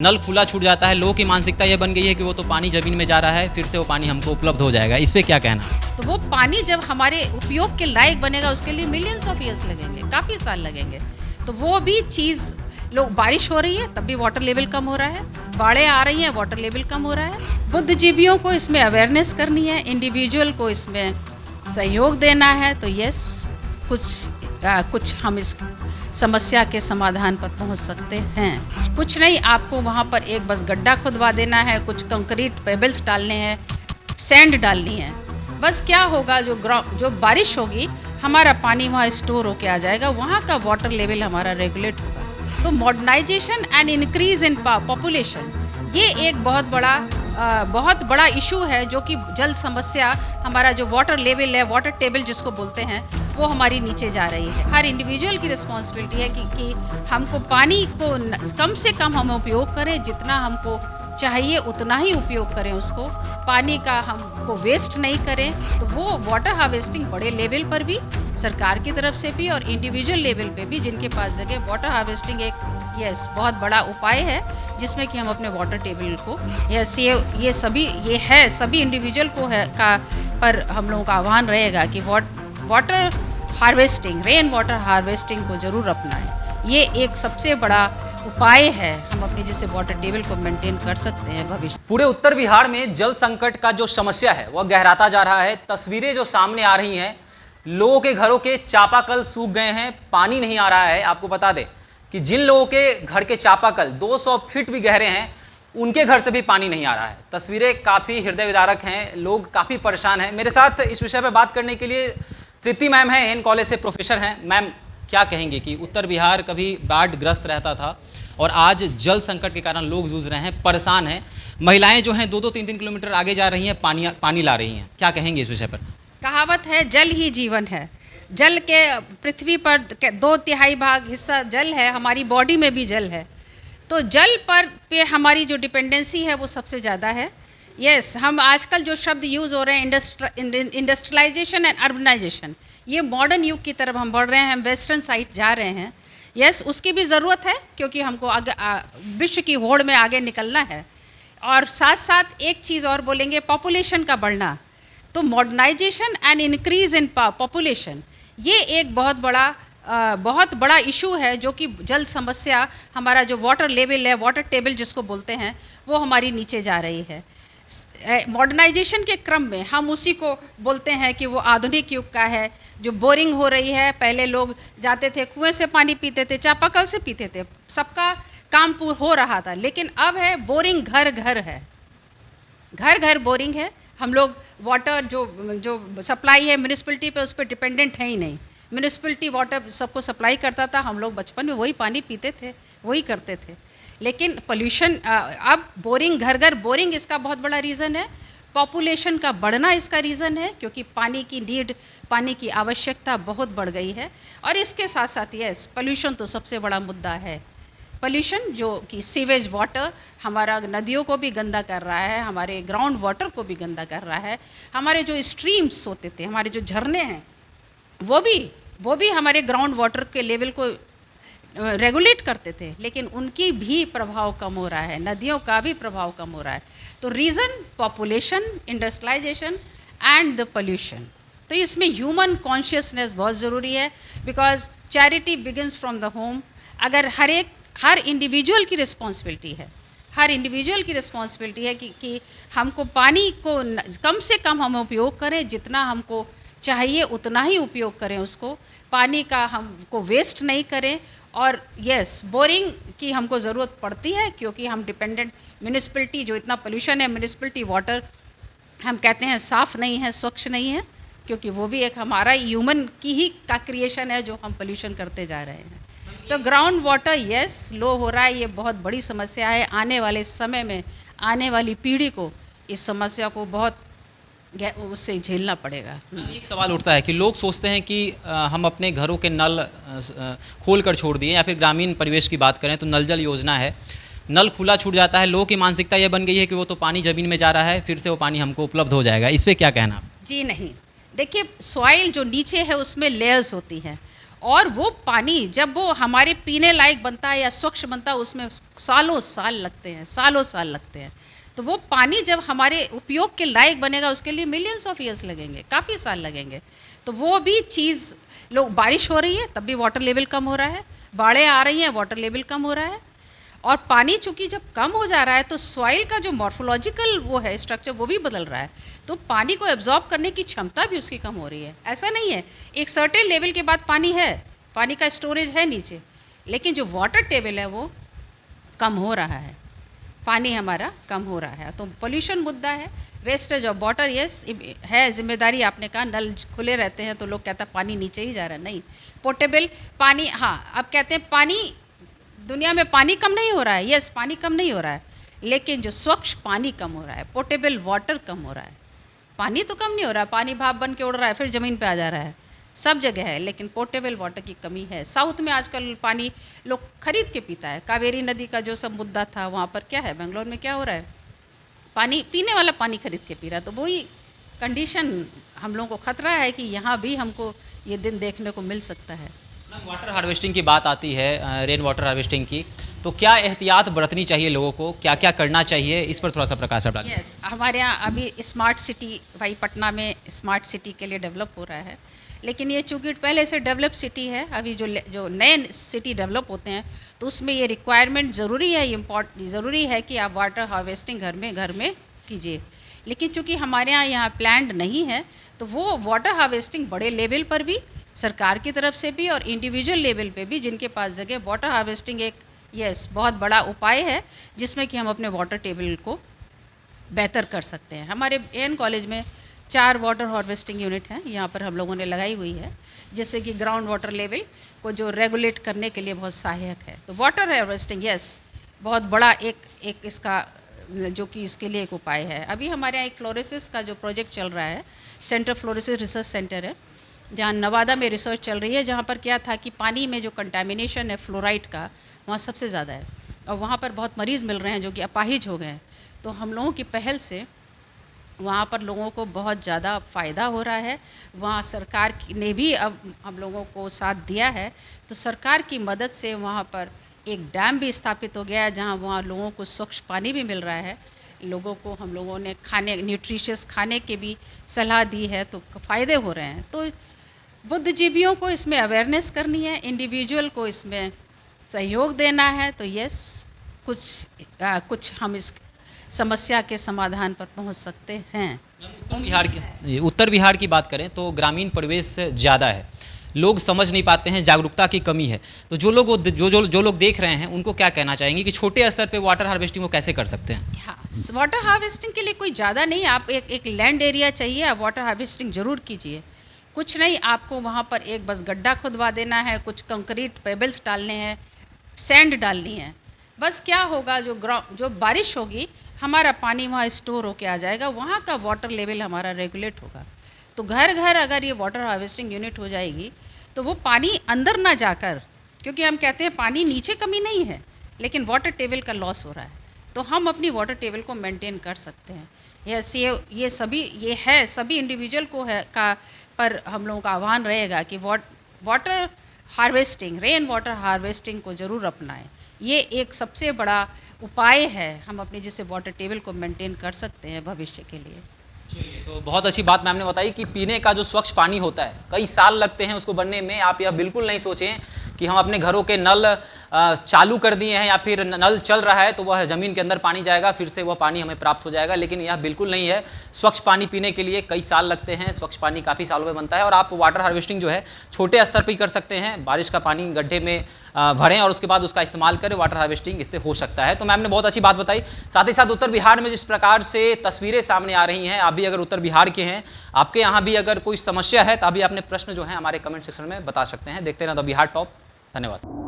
नल खुला छूट जाता है, लोगों की मानसिकता ये बन गई है कि वो तो पानी ज़मीन में जा रहा है, फिर से वो पानी हमको उपलब्ध हो जाएगा। इस पे क्या कहना है? तो वो पानी जब हमारे उपयोग के लायक बनेगा उसके लिए मिलियंस ऑफ ईयर्स लगेंगे, काफ़ी साल लगेंगे। तो वो भी चीज़ लोग, बारिश हो रही है तब भी वाटर लेवल कम हो रहा है, बाढ़ें आ रही हैं वाटर लेवल कम हो रहा है। बुद्धिजीवियों को इसमें अवेयरनेस करनी है, इंडिविजुअल को इसमें सहयोग देना है। तो यस, कुछ हम इस समस्या के समाधान पर पहुंच सकते हैं। कुछ नहीं, आपको वहाँ पर एक बस गड्ढा खुदवा देना है, कुछ कंक्रीट पेबल्स डालने हैं, सैंड डालनी है। बस क्या होगा, जो बारिश होगी हमारा पानी वहाँ स्टोर होके आ जाएगा, वहाँ का वाटर लेवल हमारा रेगुलेट होगा। तो modernization and increase in population, ये एक बहुत बड़ा इशू है, जो कि जल समस्या, हमारा जो वाटर लेवल है, वाटर टेबल जिसको बोलते हैं, वो हमारी नीचे जा रही है। हर इंडिविजुअल की रिस्पॉन्सिबिलिटी है कि हमको पानी को कम से कम हम उपयोग करें, जितना हमको चाहिए उतना ही उपयोग करें उसको, पानी का हमको वेस्ट नहीं करें। तो वो वाटर हार्वेस्टिंग बड़े लेवल पर भी, सरकार की तरफ से भी और इंडिविजुअल लेवल पे भी, जिनके पास जगह, वाटर हार्वेस्टिंग एक बहुत बड़ा उपाय है, जिसमें कि हम अपने वाटर टेबल को सभी इंडिविजुअल को पर हम लोगों का आह्वान रहेगा कि water harvesting, rain water harvesting को ज़रूर अपनाएं। ये एक सबसे बड़ा उपाय है, हम अपनी जैसे वाटर टेबल को मेंटेन कर सकते हैं भविष्य। पूरे उत्तर बिहार में जल संकट का जो समस्या है वह गहराता जा रहा है। तस्वीरें जो सामने आ रही हैं, लोगों के घरों के चापाकल सूख गए हैं, पानी नहीं आ रहा है। आपको बता दें कि जिन लोगों के घर के चापाकल 200 फीट भी गहरे हैं, उनके घर से भी पानी नहीं आ रहा है। तस्वीरें काफ़ी हृदय विदारक हैं, लोग काफ़ी परेशान हैं। मेरे साथ इस विषय पर बात करने के लिए तृप्ति मैम हैं, एन कॉलेज से प्रोफेसर हैं। मैम, क्या कहेंगे कि उत्तर बिहार कभी बाढ़ ग्रस्त रहता था और आज जल संकट के कारण लोग जूझ रहे हैं, परेशान हैं। महिलाएं जो हैं 2-2, 3-3 किलोमीटर आगे जा रही हैं, पानी ला रही हैं। क्या कहेंगे इस विषय पर? कहावत है, जल ही जीवन है। जल के पृथ्वी पर 2/3 भाग हिस्सा जल है, हमारी बॉडी में भी जल है। तो जल पे हमारी जो डिपेंडेंसी है वो सबसे ज़्यादा है। यस, हम आजकल जो शब्द यूज़ हो रहे हैं, इंडस्ट्रियलाइजेशन एंड अर्बनाइजेशन, ये मॉडर्न युग की तरफ हम बढ़ रहे हैं, हम वेस्टर्न साइड जा रहे हैं। यस, उसकी भी ज़रूरत है, क्योंकि हमको आगे विश्व की होड़ में आगे निकलना है। और साथ साथ एक चीज़ और बोलेंगे, पॉपुलेशन का बढ़ना। तो modernization and increase in population, ये एक बहुत बड़ा इशू है, जो कि जल समस्या, हमारा जो वाटर लेवल है, वाटर टेबल जिसको बोलते हैं, वो हमारी नीचे जा रही है। मॉडर्नाइजेशन के क्रम में हम उसी को बोलते हैं कि वो आधुनिक युग का है, जो बोरिंग हो रही है। पहले लोग जाते थे, कुएं से पानी पीते थे, चापाकल से पीते थे, सबका काम हो रहा था। लेकिन अब है बोरिंग, घर घर है, घर घर बोरिंग है। हम लोग वाटर जो सप्लाई है म्यूनिसिपैलिटी पे, उस पर डिपेंडेंट है ही नहीं। म्यूनिसिपैलिटी वाटर सबको सप्लाई करता था, हम लोग बचपन में वही पानी पीते थे, वही करते थे। लेकिन पोल्यूशन, अब बोरिंग, घर घर बोरिंग, इसका बहुत बड़ा रीज़न है। पॉपुलेशन का बढ़ना इसका रीज़न है, क्योंकि पानी की आवश्यकता बहुत बढ़ गई है। और इसके साथ साथ यस, पोल्यूशन तो सबसे बड़ा मुद्दा है। पोल्यूशन जो कि सीवेज वाटर हमारा नदियों को भी गंदा कर रहा है, हमारे ग्राउंड वाटर को भी गंदा कर रहा है। हमारे जो स्ट्रीम्स होते थे, हमारे जो झरने हैं, वो भी हमारे ग्राउंड वाटर के लेवल को रेगुलेट करते थे, लेकिन उनकी भी प्रभाव कम हो रहा है, नदियों का भी प्रभाव कम हो रहा है। तो reason population, industrialization and the pollution. तो इसमें ह्यूमन कॉन्शियसनेस बहुत ज़रूरी है, because charity begins from the home. अगर हर इंडिविजुअल की रिस्पॉन्सिबिलिटी है, हर इंडिविजुअल की रिस्पॉन्सिबिलिटी है कि हमको पानी को कम से कम हम उपयोग करें, जितना हमको चाहिए उतना ही उपयोग करें उसको, पानी का हमको वेस्ट नहीं करें। और यस, बोरिंग की हमको ज़रूरत पड़ती है, क्योंकि हम डिपेंडेंट, म्यूनिसिपैलिटी जो इतना पोल्यूशन है, म्यूनिसिपैलिटी वाटर हम कहते हैं साफ़ नहीं है, स्वच्छ नहीं है, क्योंकि वो भी एक हमारा ह्यूमन की ही का क्रिएशन है, जो हम पोल्यूशन करते जा रहे हैं। तो ग्राउंड वाटर यस लो हो रहा है, ये बहुत बड़ी समस्या है। आने वाले समय में, आने वाली पीढ़ी को इस समस्या को बहुत उससे झेलना पड़ेगा। एक सवाल उठता है कि लोग सोचते हैं कि हम अपने घरों के नल खोल कर छोड़ दिए, या फिर ग्रामीण परिवेश की बात करें तो नल जल योजना है, नल खुला छूट जाता है, लोगों की मानसिकता ये बन गई है कि वो तो पानी ज़मीन में जा रहा है, फिर से वो पानी हमको उपलब्ध हो जाएगा। इस पर क्या कहना? जी नहीं, देखिए, सॉइल जो नीचे है उसमें लेयर्स होती हैं, और वो पानी जब वो हमारे पीने लायक बनता है या स्वच्छ बनता है उसमें सालों साल लगते हैं, सालों साल लगते हैं। तो वो पानी जब हमारे उपयोग के लायक बनेगा उसके लिए मिलियंस ऑफ ईयर्स लगेंगे, काफ़ी साल लगेंगे। तो वो भी चीज़, लोग बारिश हो रही है तब भी वाटर लेवल कम हो रहा है, बाढ़ें आ रही हैं वाटर लेवल कम हो रहा है, और पानी चूँकि जब कम हो जा रहा है तो सॉइल का जो मॉर्फोलॉजिकल वो है स्ट्रक्चर वो भी बदल रहा है, तो पानी को एब्जॉर्ब करने की क्षमता भी उसकी कम हो रही है। ऐसा नहीं है एक सर्टेन लेवल के बाद पानी है, पानी का स्टोरेज है नीचे, लेकिन जो वाटर टेबल है वो कम हो रहा है, पानी हमारा कम हो रहा है। तो पोल्यूशन मुद्दा है, वेस्टेज ऑफ वाटर यस है, जिम्मेदारी आपने कहा, नल खुले रहते हैं तो लोग कहता है पानी नीचे ही जा रहा है, नहीं, पोर्टेबल पानी, हाँ अब कहते हैं पानी, दुनिया में पानी कम नहीं हो रहा है, यस पानी कम नहीं हो रहा है, लेकिन जो स्वच्छ पानी कम हो रहा है, पोर्टेबल वाटर कम हो रहा है। पानी तो कम नहीं हो रहा है, पानी भाप बन के उड़ रहा है फिर ज़मीन पे आ जा रहा है, सब जगह है, लेकिन पोर्टेबल वाटर की कमी है। साउथ में आजकल पानी लोग खरीद के पीता है, कावेरी नदी का जो सब मुद्दा था वहाँ पर क्या है, बेंगलोर में क्या हो रहा है, पानी पीने वाला पानी खरीद के पी रहा है। तो वही कंडीशन हम लोगों को खतरा है कि यहाँ भी हमको ये दिन देखने को मिल सकता है। वाटर हार्वेस्टिंग की बात आती है, रेन वाटर हार्वेस्टिंग की, तो क्या एहतियात बरतनी चाहिए लोगों को, क्या क्या करना चाहिए, इस पर थोड़ा सा प्रकाश डालिए। यस हमारे यहाँ अभी स्मार्ट सिटी, भाई पटना में स्मार्ट सिटी के लिए डेवलप हो रहा है, लेकिन ये चूँकि पहले से डेवलप सिटी है, अभी जो नए सिटी डेवलप होते हैं तो उसमें ये रिक्वायरमेंट ज़रूरी है, ज़रूरी है कि आप वाटर हार्वेस्टिंग घर में कीजिए। लेकिन चूँकि हमारे यहाँ प्लान्ड नहीं है तो वो वाटर हार्वेस्टिंग बड़े लेवल पर भी, सरकार की तरफ से भी और इंडिविजुअल लेवल पे भी, जिनके पास जगह, वाटर हार्वेस्टिंग एक बहुत बड़ा उपाय है जिसमें कि हम अपने वाटर टेबल को बेहतर कर सकते हैं। हमारे एन कॉलेज में 4 वाटर हार्वेस्टिंग यूनिट हैं, यहाँ पर हम लोगों ने लगाई हुई है, जिससे कि ग्राउंड वाटर लेवल को जो रेगुलेट करने के लिए बहुत सहायक है। तो वाटर हार्वेस्टिंग बहुत बड़ा एक इसका जो कि इसके लिए एक उपाय है। अभी हमारे यहाँ एक फ्लोरेसिस का जो प्रोजेक्ट चल रहा है, सेंटर फ्लोरेसिस रिसर्च सेंटर है, जहाँ नवादा में रिसर्च चल रही है, जहाँ पर क्या था कि पानी में जो कंटामिनेशन है फ्लोराइड का वहाँ सबसे ज़्यादा है, और वहाँ पर बहुत मरीज़ मिल रहे हैं जो कि अपाहिज हो गए हैं। तो हम लोगों की पहल से वहाँ पर लोगों को बहुत ज़्यादा फ़ायदा हो रहा है। वहाँ सरकार ने भी अब हम लोगों को साथ दिया है, तो सरकार की मदद से वहाँ पर एक डैम भी स्थापित हो गया है, जहाँ वहाँ लोगों को स्वच्छ पानी भी मिल रहा है। लोगों को हम लोगों ने न्यूट्रिशियस खाने की भी सलाह दी है, तो फ़ायदे हो रहे हैं। तो बुद्धिजीवियों को इसमें अवेयरनेस करनी है, इंडिविजुअल को इसमें सहयोग देना है, तो कुछ हम इस समस्या के समाधान पर पहुंच सकते हैं। उत्तर बिहार की बात करें तो ग्रामीण परिवेश ज़्यादा है, लोग समझ नहीं पाते हैं, जागरूकता की कमी है। तो जो लोग देख रहे हैं उनको क्या कहना चाहेंगे कि छोटे स्तर पे वाटर हार्वेस्टिंग वो कैसे कर सकते हैं? हाँ, वाटर हार्वेस्टिंग के लिए कोई ज़्यादा नहीं, आप एक लैंड एरिया चाहिए, आप वाटर हार्वेस्टिंग ज़रूर कीजिए। कुछ नहीं, आपको वहाँ पर एक बस गड्ढा खुदवा देना है, कुछ कंक्रीट पेबल्स डालने हैं, सैंड डालनी है, बस क्या होगा, जो बारिश होगी हमारा पानी वहाँ स्टोर होके आ जाएगा, वहाँ का वाटर लेवल हमारा रेगुलेट होगा। तो घर घर अगर ये वाटर हार्वेस्टिंग यूनिट हो जाएगी तो वो पानी अंदर ना जाकर, क्योंकि हम कहते हैं पानी नीचे कमी नहीं है लेकिन वाटर टेबल का लॉस हो रहा है, तो हम अपनी वाटर टेबल को मेंटेन कर सकते हैं। ये सभी इंडिविजुअल को है का पर हम लोगों का आह्वान रहेगा कि water harvesting, rain water harvesting को ज़रूर अपनाएं। ये एक सबसे बड़ा उपाय है, हम अपने जैसे वाटर टेबल को मेंटेन कर सकते हैं भविष्य के लिए। चलिए, तो बहुत अच्छी बात मैम ने बताई कि पीने का जो स्वच्छ पानी होता है कई साल लगते हैं उसको बनने में। आप यह बिल्कुल नहीं सोचें कि हम अपने घरों के नल चालू कर दिए हैं या फिर नल चल रहा है तो वह ज़मीन के अंदर पानी जाएगा, फिर से वह पानी हमें प्राप्त हो जाएगा, लेकिन यह बिल्कुल नहीं है। स्वच्छ पानी पीने के लिए कई साल लगते हैं, स्वच्छ पानी काफ़ी सालों में बनता है। और आप वाटर हार्वेस्टिंग जो है छोटे स्तर पर ही कर सकते हैं, बारिश का पानी गड्ढे में भरें और उसके बाद उसका इस्तेमाल करें, वाटर हार्वेस्टिंग इससे हो सकता है। तो मैम ने बहुत अच्छी बात बताई। साथ ही साथ उत्तर बिहार में जिस प्रकार से तस्वीरें सामने आ रही हैं, आप भी अगर उत्तर बिहार के हैं, आपके यहाँ भी अगर कोई समस्या है तो अभी अपने प्रश्न जो है हमारे कमेंट सेक्शन में बता सकते हैं। देखते रहें द बिहार टॉप। धन्यवाद।